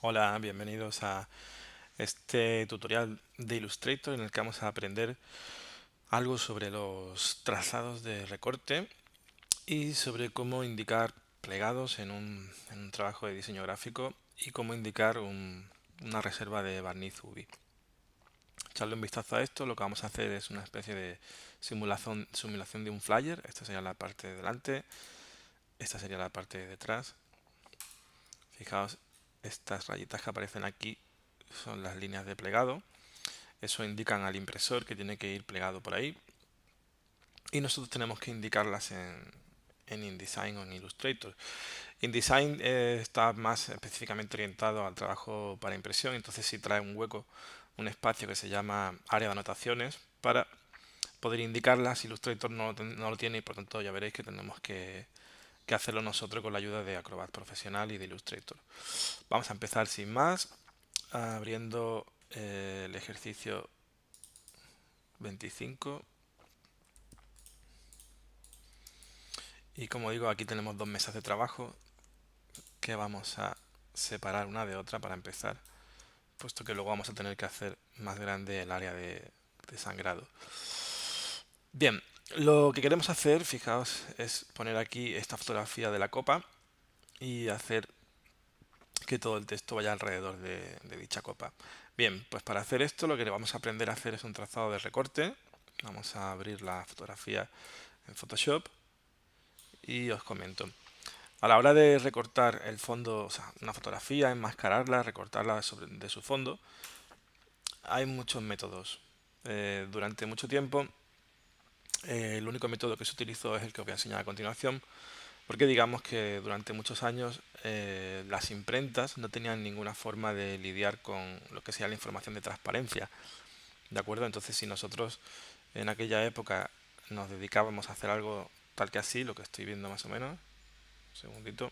Hola, bienvenidos a este tutorial de Illustrator en el que vamos a aprender algo sobre los trazados de recorte y sobre cómo indicar plegados en un trabajo de diseño gráfico y cómo indicar una reserva de barniz UV. Echarle un vistazo a esto, lo que vamos a hacer es una especie de simulación de un flyer. Esta sería la parte de delante, esta sería la parte de detrás. Fijaos, estas rayitas que aparecen aquí son las líneas de plegado. Eso indican al impresor que tiene que ir plegado por ahí. Y nosotros tenemos que indicarlas en InDesign o en Illustrator. InDesign está más específicamente orientado al trabajo para impresión, entonces sí trae un hueco, un espacio que se llama área de anotaciones para poder indicarlas. Illustrator no lo tiene y por tanto ya veréis que tenemos que hacerlo nosotros con la ayuda de Acrobat Profesional y de Illustrator. Vamos a empezar sin más, abriendo el ejercicio 25. Y como digo, aquí tenemos dos mesas de trabajo que vamos a separar una de otra para empezar, puesto que luego vamos a tener que hacer más grande el área de sangrado. Bien, lo que queremos hacer, fijaos, es poner aquí esta fotografía de la copa y hacer que todo el texto vaya alrededor de dicha copa. Bien, pues para hacer esto lo que vamos a aprender a hacer es un trazado de recorte. Vamos a abrir la fotografía en Photoshop y os comento. A la hora de recortar el fondo, o sea, una fotografía, enmascararla, recortarla de su fondo, hay muchos métodos. Durante mucho tiempo, el único método que se utilizó es el que os voy a enseñar a continuación, porque digamos que durante muchos años las imprentas no tenían ninguna forma de lidiar con lo que sea la información de transparencia. ¿De acuerdo? Entonces, si nosotros en aquella época nos dedicábamos a hacer algo tal que así, lo que estoy viendo más o menos, un segundito.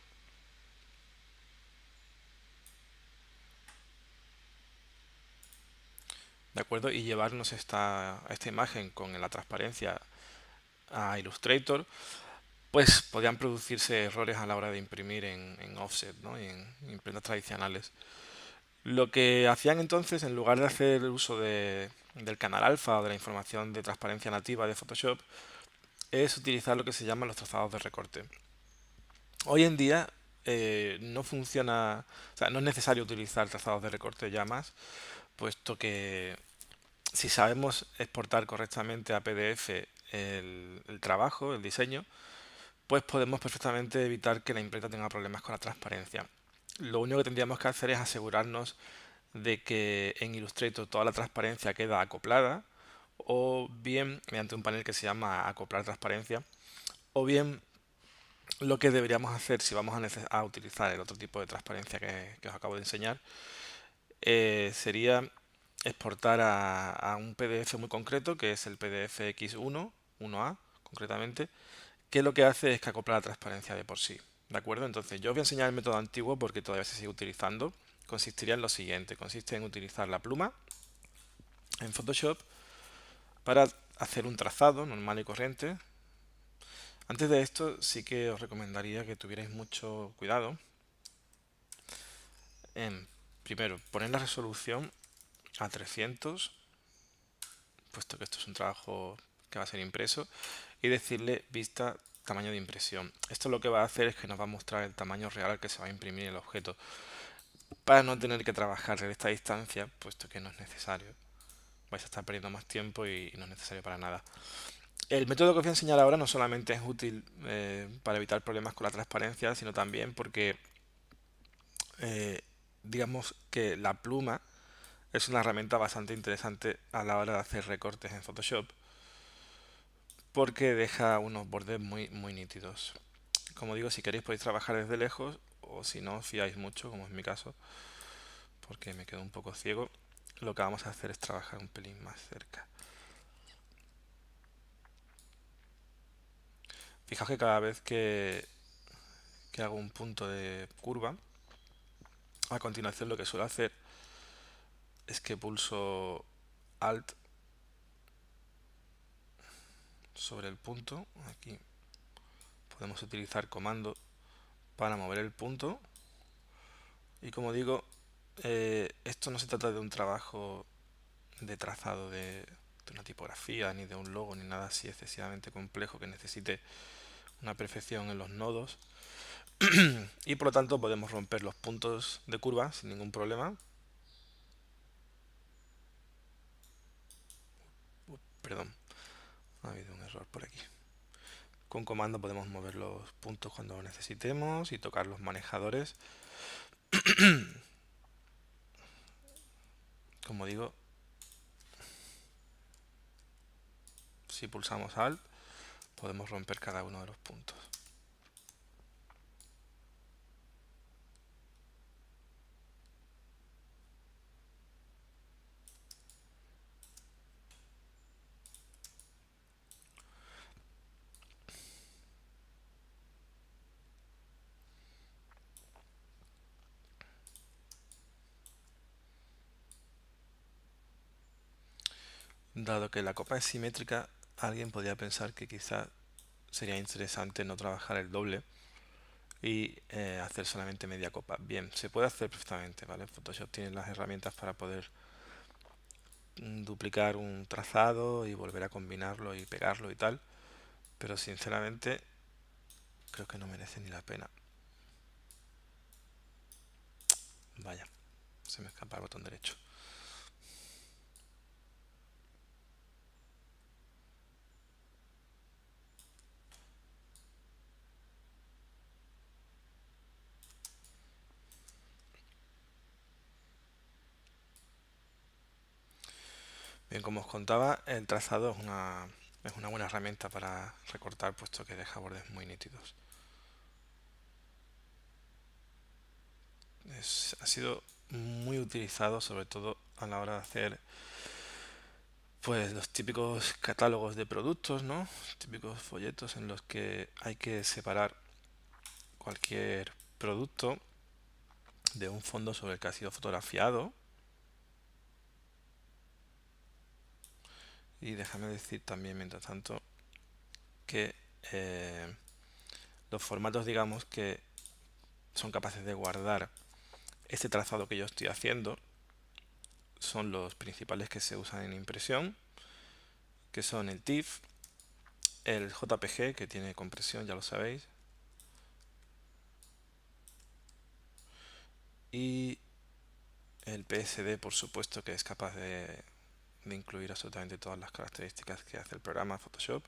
¿De acuerdo? Y llevarnos esta imagen con la transparencia a Illustrator, pues podían producirse errores a la hora de imprimir en offset, ¿no? Y en imprentas tradicionales. Lo que hacían entonces, en lugar de hacer uso del canal alfa o de la información de transparencia nativa de Photoshop, es utilizar lo que se llaman los trazados de recorte. Hoy en día no funciona, o sea, no es necesario utilizar trazados de recorte ya más, puesto que si sabemos exportar correctamente a PDF el trabajo, el diseño, pues podemos perfectamente evitar que la imprenta tenga problemas con la transparencia. Lo único que tendríamos que hacer es asegurarnos de que en Illustrator toda la transparencia queda acoplada, o bien mediante un panel que se llama acoplar transparencia, o bien lo que deberíamos hacer si vamos a utilizar el otro tipo de transparencia que os acabo de enseñar, sería exportar a un PDF muy concreto, que es el PDF X1, 1A concretamente, que lo que hace es que acopla la transparencia de por sí. ¿De acuerdo? Entonces yo os voy a enseñar el método antiguo porque todavía se sigue utilizando. Consistiría en lo siguiente, consiste en utilizar la pluma en Photoshop para hacer un trazado normal y corriente. Antes de esto sí que os recomendaría que tuvierais mucho cuidado en, primero, poner la resolución a 300, puesto que esto es un trabajo que va a ser impreso, y decirle vista tamaño de impresión. Esto lo que va a hacer es que nos va a mostrar el tamaño real al que se va a imprimir el objeto, para no tener que trabajar desde esta distancia, puesto que no es necesario. Vais a estar perdiendo más tiempo y no es necesario para nada. El método que os voy a enseñar ahora no solamente es útil para evitar problemas con la transparencia, sino también porque eh, digamos que la pluma es una herramienta bastante interesante a la hora de hacer recortes en Photoshop, porque deja unos bordes muy nítidos. Como digo, si queréis podéis trabajar desde lejos, o si no os fiáis mucho, como es mi caso, porque me quedo un poco ciego, lo que vamos a hacer es trabajar un pelín más cerca. Fijaos que cada vez que hago un punto de curva, a continuación lo que suelo hacer es que pulso Alt sobre el punto. Aquí podemos utilizar comando para mover el punto. Y como digo, esto no se trata de un trabajo de trazado de una tipografía, ni de un logo, ni nada así excesivamente complejo que necesite una perfección en los nodos. Y por lo tanto podemos romper los puntos de curva sin ningún problema. Perdón, ha habido un error por aquí. Con comando podemos mover los puntos cuando lo necesitemos y tocar los manejadores. Como digo, si pulsamos Alt, podemos romper cada uno de los puntos. Dado que la copa es simétrica, alguien podría pensar que quizá sería interesante no trabajar el doble y hacer solamente media copa. Bien, se puede hacer perfectamente, ¿vale? Photoshop tiene las herramientas para poder duplicar un trazado y volver a combinarlo y pegarlo y tal, pero sinceramente creo que no merece ni la pena. Vaya, se me escapa el botón derecho. Bien, como os contaba, el trazado es una buena herramienta para recortar, puesto que deja bordes muy nítidos. Ha sido muy utilizado, sobre todo a la hora de hacer pues los típicos catálogos de productos, ¿no? Típicos folletos en los que hay que separar cualquier producto de un fondo sobre el que ha sido fotografiado. Y déjame decir también, mientras tanto, que los formatos, digamos, que son capaces de guardar este trazado que yo estoy haciendo son los principales que se usan en impresión, que son el TIFF, el JPG, que tiene compresión, ya lo sabéis, y el PSD, por supuesto, que es capaz de incluir absolutamente todas las características que hace el programa Photoshop.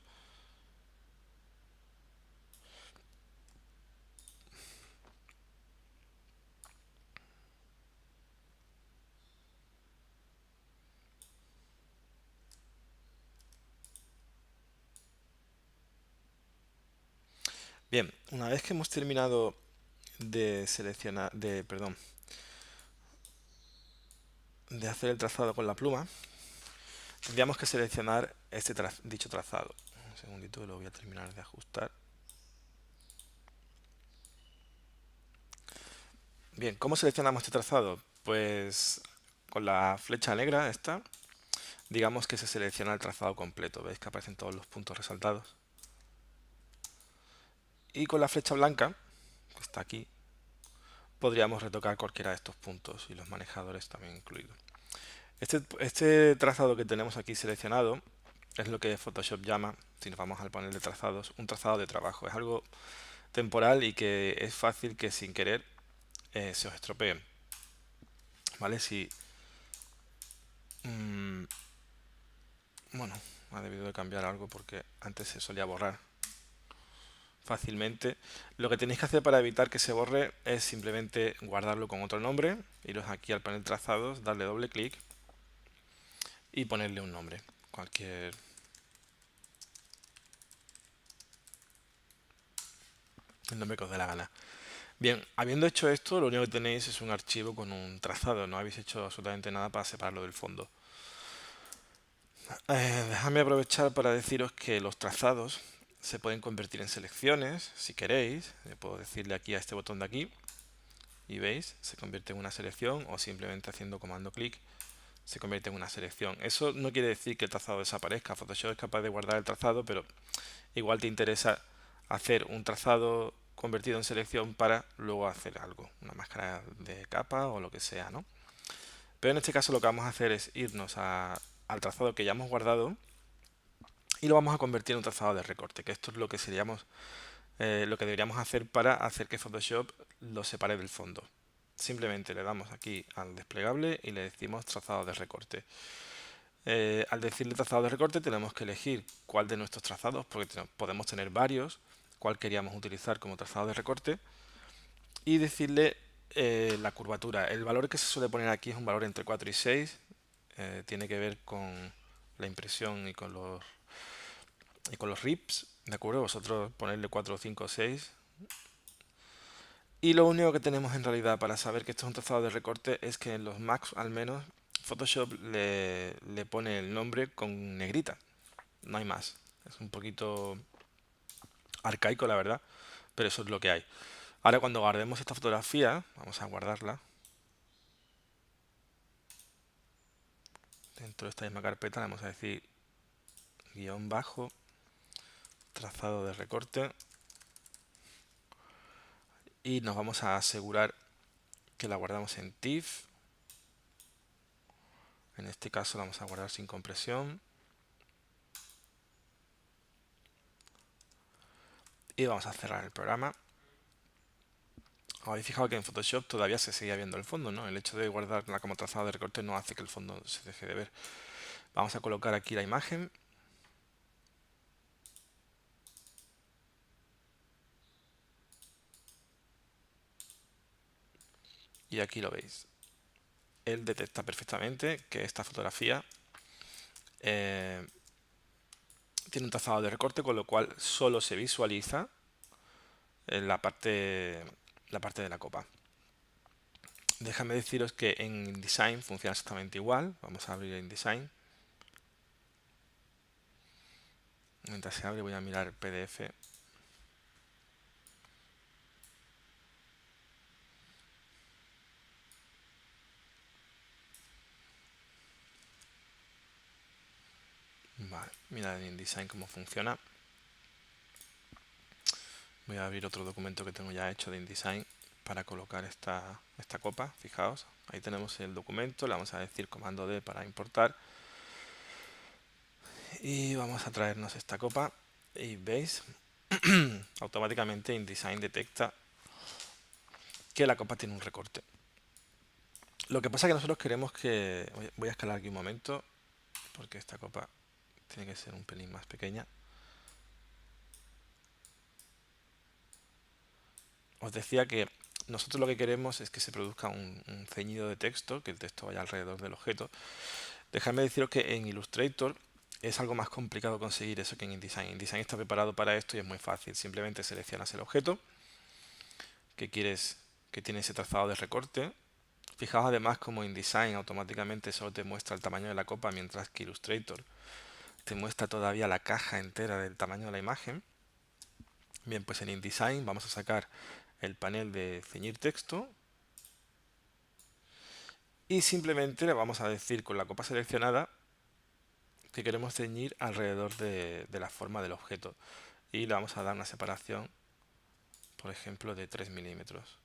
Bien, una vez que hemos terminado de seleccionar, de hacer el trazado con la pluma, tendríamos que seleccionar dicho trazado. Un segundito, lo voy a terminar de ajustar. Bien, ¿cómo seleccionamos este trazado? Pues con la flecha negra esta, digamos que se selecciona el trazado completo. ¿Veis que aparecen todos los puntos resaltados? Y con la flecha blanca, que está aquí, podríamos retocar cualquiera de estos puntos y los manejadores también incluidos. Este trazado que tenemos aquí seleccionado es lo que Photoshop llama, si nos vamos al panel de trazados, un trazado de trabajo. Es algo temporal y que es fácil que sin querer se os estropee. ¿Vale? Si... mm, bueno, ha debido de cambiar algo porque antes se solía borrar fácilmente. Lo que tenéis que hacer para evitar que se borre es simplemente guardarlo con otro nombre, iros aquí al panel trazados, darle doble clic y ponerle un nombre, cualquier el nombre que os dé la gana. Bien, habiendo hecho esto, lo único que tenéis es un archivo con un trazado, no habéis hecho absolutamente nada para separarlo del fondo. Dejadme aprovechar para deciros que los trazados se pueden convertir en selecciones, si queréis. Puedo decirle aquí a este botón de aquí y veis, se convierte en una selección o simplemente haciendo comando clic se convierte en una selección. Eso no quiere decir que el trazado desaparezca. Photoshop es capaz de guardar el trazado, pero igual te interesa hacer un trazado convertido en selección para luego hacer algo, una máscara de capa o lo que sea, ¿no? Pero en este caso lo que vamos a hacer es irnos al trazado que ya hemos guardado y lo vamos a convertir en un trazado de recorte, que esto es lo que lo que deberíamos hacer para hacer que Photoshop lo separe del fondo. Simplemente le damos aquí al desplegable y le decimos trazado de recorte. Al decirle trazado de recorte tenemos que elegir cuál de nuestros trazados, porque podemos tener varios, cuál queríamos utilizar como trazado de recorte y decirle la curvatura. El valor que se suele poner aquí es un valor entre 4 y 6. Tiene que ver con la impresión y con los rips, ¿de acuerdo? Vosotros ponerle 4, 5 o 6. Y lo único que tenemos en realidad para saber que esto es un trazado de recorte es que en los Macs al menos Photoshop le pone el nombre con negrita. No hay más. Es un poquito arcaico la verdad, pero eso es lo que hay. Ahora cuando guardemos esta fotografía, vamos a guardarla dentro de esta misma carpeta, le vamos a decir guión bajo, trazado de recorte y nos vamos a asegurar que la guardamos en TIFF. En este caso la vamos a guardar sin compresión y vamos a cerrar el programa. Habéis fijado que en Photoshop todavía se seguía viendo el fondo, ¿no? El hecho de guardarla como trazado de recorte no hace que el fondo se deje de ver. Vamos a colocar aquí la imagen. Y aquí lo veis. Él detecta perfectamente que esta fotografía eh, tiene un trazado de recorte, con lo cual solo se visualiza en la parte de la copa. Déjame deciros que en InDesign funciona exactamente igual. Vamos a abrir InDesign. Mientras se abre voy a mirar el PDF. Vale, mirad en InDesign cómo funciona. Voy a abrir otro documento que tengo ya hecho de InDesign para colocar esta copa. Fijaos, ahí tenemos el documento. Le vamos a decir comando D para importar. Y vamos a traernos esta copa. Y veis, automáticamente InDesign detecta que la copa tiene un recorte. Lo que pasa es que nosotros queremos que... Voy a escalar aquí un momento, porque esta copa tiene que ser un pelín más pequeña. Os decía que nosotros lo que queremos es que se produzca un ceñido de texto, que el texto vaya alrededor del objeto. Dejadme deciros que en Illustrator es algo más complicado conseguir eso que en InDesign. InDesign está preparado para esto y es muy fácil. Simplemente seleccionas el objeto que quieres que tiene ese trazado de recorte. Fijaos además como InDesign automáticamente solo te muestra el tamaño de la copa, mientras que Illustrator te muestra todavía la caja entera del tamaño de la imagen. Bien, pues en InDesign vamos a sacar el panel de ceñir texto y simplemente le vamos a decir con la copa seleccionada que queremos ceñir alrededor de la forma del objeto y le vamos a dar una separación, por ejemplo, de 3 milímetros.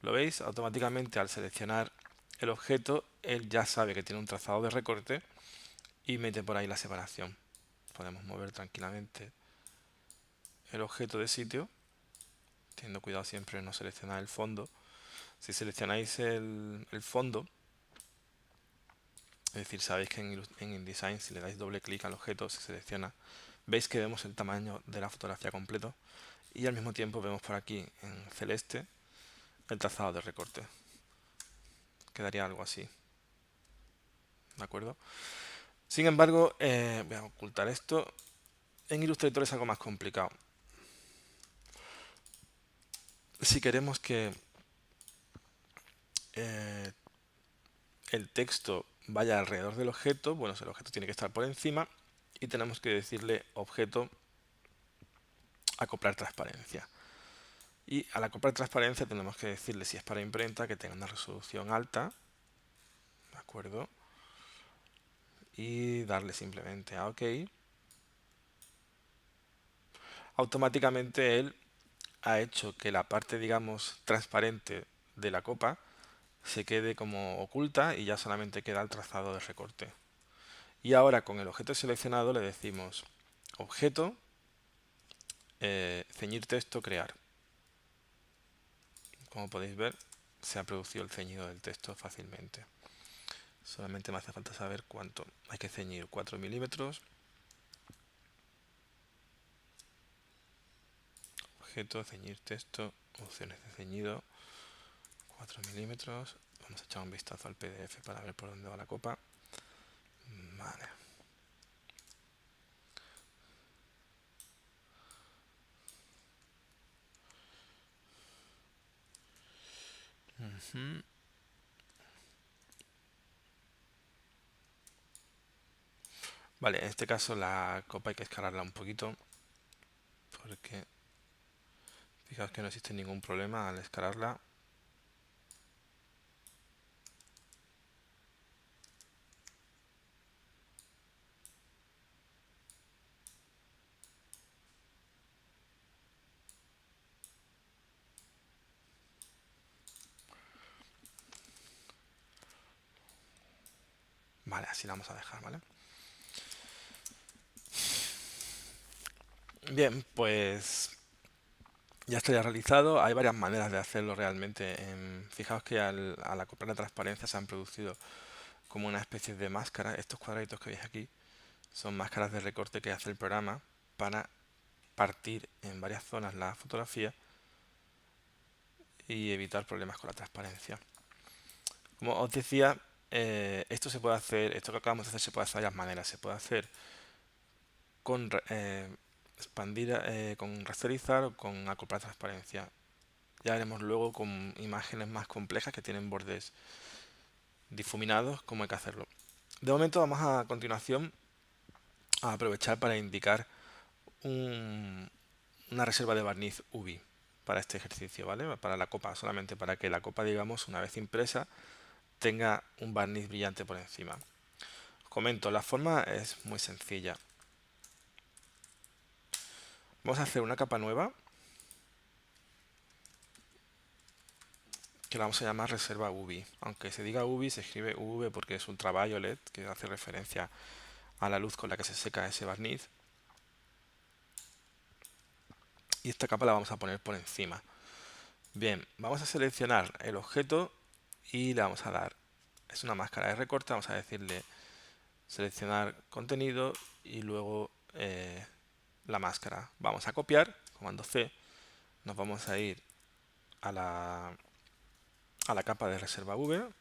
¿Lo veis? Automáticamente al seleccionar el objeto, él ya sabe que tiene un trazado de recorte y mete por ahí la separación. Podemos mover tranquilamente el objeto de sitio, teniendo cuidado siempre de no seleccionar el fondo. Si seleccionáis el fondo, es decir, sabéis que en InDesign si le dais doble clic al objeto se selecciona, veis que vemos el tamaño de la fotografía completo y al mismo tiempo vemos por aquí en celeste el trazado de recorte. Quedaría algo así. ¿De acuerdo? Sin embargo, voy a ocultar esto. En Illustrator es algo más complicado. Si queremos que eh, el texto vaya alrededor del objeto, bueno, el objeto tiene que estar por encima y tenemos que decirle objeto acoplar transparencia. Y al acoplar transparencia tenemos que decirle, si es para imprenta, que tenga una resolución alta, ¿de acuerdo? Y darle simplemente a OK. Automáticamente él ha hecho que la parte, digamos, transparente de la copa se quede como oculta y ya solamente queda el trazado de recorte. Y ahora con el objeto seleccionado le decimos objeto, ceñir texto, crear. Como podéis ver, se ha producido el ceñido del texto fácilmente. Solamente me hace falta saber cuánto. Hay que ceñir 4 milímetros. Objeto, ceñir texto, opciones de ceñido, 4 milímetros. Vamos a echar un vistazo al PDF para ver por dónde va la copa. Vale. Ujú. Vale, en este caso la copa hay que escalarla un poquito porque fijaos que no existe ningún problema al escalarla. Vale, así la vamos a dejar, ¿vale? Bien, pues ya estaría realizado. Hay varias maneras de hacerlo realmente. Fijaos que al acoplar la transparencia se han producido como una especie de máscara. Estos cuadraditos que veis aquí son máscaras de recorte que hace el programa para partir en varias zonas la fotografía y evitar problemas con la transparencia. Como os decía, esto se puede hacer, esto que acabamos de hacer se puede hacer de varias maneras. Se puede hacer con expandir, con rasterizar o con acoplar transparencia. Ya veremos luego con imágenes más complejas que tienen bordes difuminados cómo hay que hacerlo. De momento vamos a continuación a aprovechar para indicar una reserva de barniz UV para este ejercicio, ¿vale? Para la copa, solamente para que la copa, digamos, una vez impresa, tenga un barniz brillante por encima. Os comento, la forma es muy sencilla. Vamos a hacer una capa nueva que la vamos a llamar reserva UV. Aunque se diga UV, se escribe UV porque es ultraviolet, que hace referencia a la luz con la que se seca ese barniz. Y esta capa la vamos a poner por encima. Bien, vamos a seleccionar el objeto y le vamos a dar, es una máscara de recorte, vamos a decirle seleccionar contenido y luego la máscara. Vamos a copiar, comando C, nos vamos a ir a la capa de reserva V,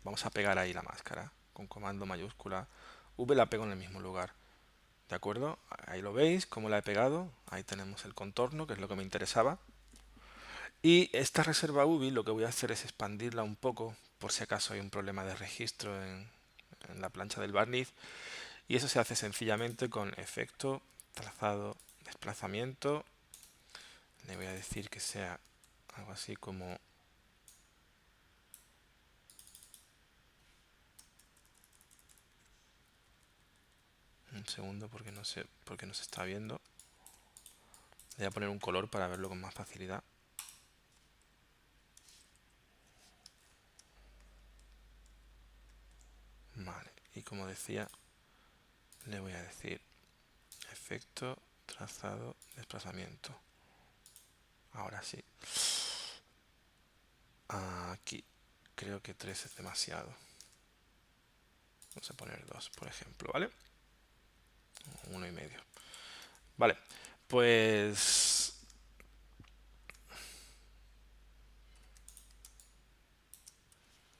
vamos a pegar ahí la máscara con comando mayúscula V, la pego en el mismo lugar. ¿De acuerdo? Ahí lo veis, cómo la he pegado. Ahí tenemos el contorno, que es lo que me interesaba. Y esta reserva UV lo que voy a hacer es expandirla un poco, por si acaso hay un problema de registro en la plancha del barniz. Y eso se hace sencillamente con efecto, trazado, desplazamiento. Le voy a decir que sea algo así como... Un segundo porque no sé por qué no se está viendo. Le voy a poner un color para verlo con más facilidad. Vale, y como decía, le voy a decir efecto, trazado, desplazamiento. Ahora sí. Aquí creo que 3 es demasiado. Vamos a poner 2, por ejemplo, ¿vale? 1,5. Vale, pues...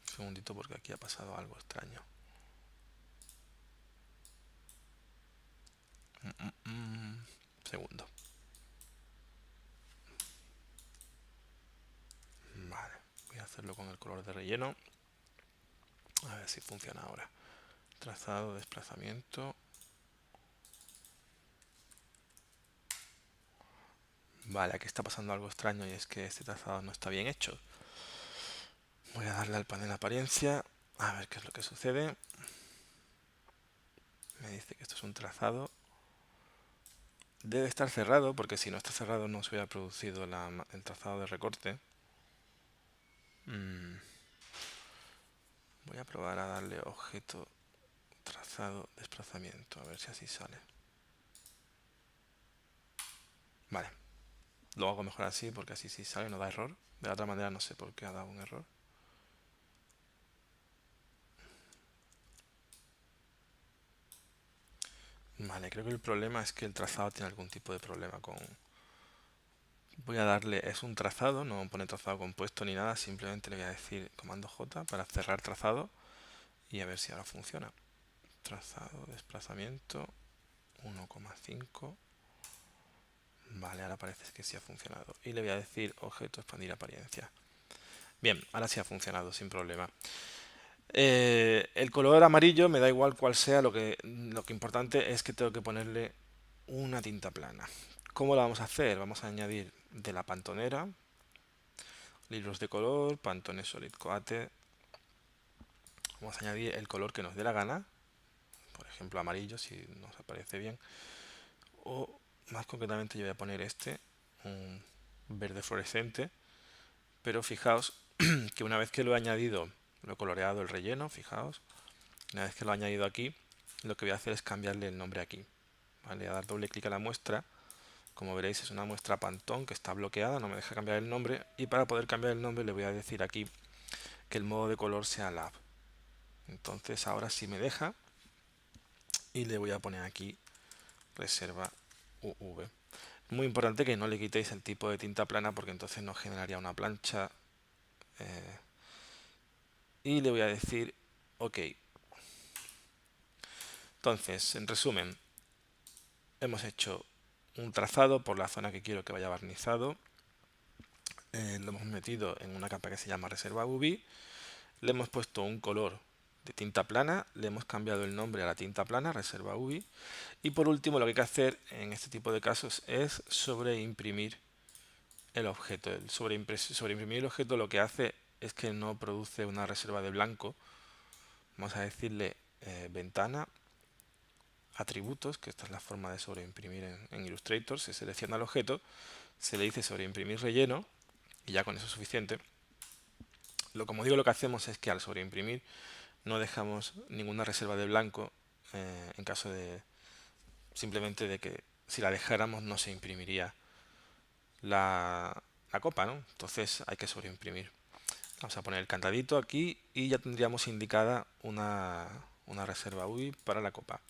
Un segundito porque aquí ha pasado algo extraño. Segundo. Vale, voy a hacerlo con el color de relleno. A ver si funciona ahora. Trazado, desplazamiento. Vale, aquí está pasando algo extraño y es que este trazado no está bien hecho. Voy a darle al panel apariencia. A ver qué es lo que sucede. Me dice que esto es un trazado. Debe estar cerrado porque si no está cerrado no se hubiera producido el trazado de recorte. Voy a probar a darle objeto, trazado, desplazamiento, a ver si así sale. Vale, lo hago mejor así porque así sí sale, no da error. De la otra manera no sé por qué ha dado un error. Vale, creo que el problema es que el trazado tiene algún tipo de problema con... Voy a darle, es un trazado, no pone trazado compuesto ni nada, simplemente le voy a decir comando J para cerrar trazado y a ver si ahora funciona. Trazado, desplazamiento, 1,5. Vale, ahora parece que sí ha funcionado. Y le voy a decir objeto, expandir apariencia. Bien, ahora sí ha funcionado sin problema. El color amarillo me da igual cuál sea, lo que importante es que tengo que ponerle una tinta plana. ¿Cómo lo vamos a hacer? Vamos a añadir de la pantonera, libros de color, Pantone Solid Coate. Vamos a añadir el color que nos dé la gana, por ejemplo amarillo si nos aparece bien. O más concretamente yo voy a poner un verde fluorescente. Pero fijaos que una vez que lo he añadido, lo he coloreado el relleno, fijaos, una vez que lo he añadido aquí, lo que voy a hacer es cambiarle el nombre aquí. ¿Vale? A dar doble clic a la muestra. Como veréis es una muestra Pantone que está bloqueada, no me deja cambiar el nombre. Y para poder cambiar el nombre le voy a decir aquí que el modo de color sea Lab. Entonces ahora sí me deja. Y le voy a poner aquí reserva UV. Muy importante que no le quitéis el tipo de tinta plana porque entonces nos generaría una plancha. Y le voy a decir OK. Entonces, en resumen, hemos hecho un trazado por la zona que quiero que vaya barnizado. Lo hemos metido en una capa que se llama reserva UV. Le hemos puesto un color de tinta plana. Le hemos cambiado el nombre a la tinta plana, reserva UV. Y por último, lo que hay que hacer en este tipo de casos es sobreimprimir el objeto. El sobreimprimir el objeto lo que hace es que no produce una reserva de blanco. Vamos a decirle ventana, atributos, que esta es la forma de sobreimprimir en Illustrator. Se selecciona el objeto, se le dice sobreimprimir relleno y ya con eso es suficiente. Como digo, lo que hacemos es que al sobreimprimir no dejamos ninguna reserva de blanco en caso de simplemente de que si la dejáramos no se imprimiría la copa, ¿no? Entonces hay que sobreimprimir. Vamos a poner el candadito aquí y ya tendríamos indicada una reserva UV para la copa.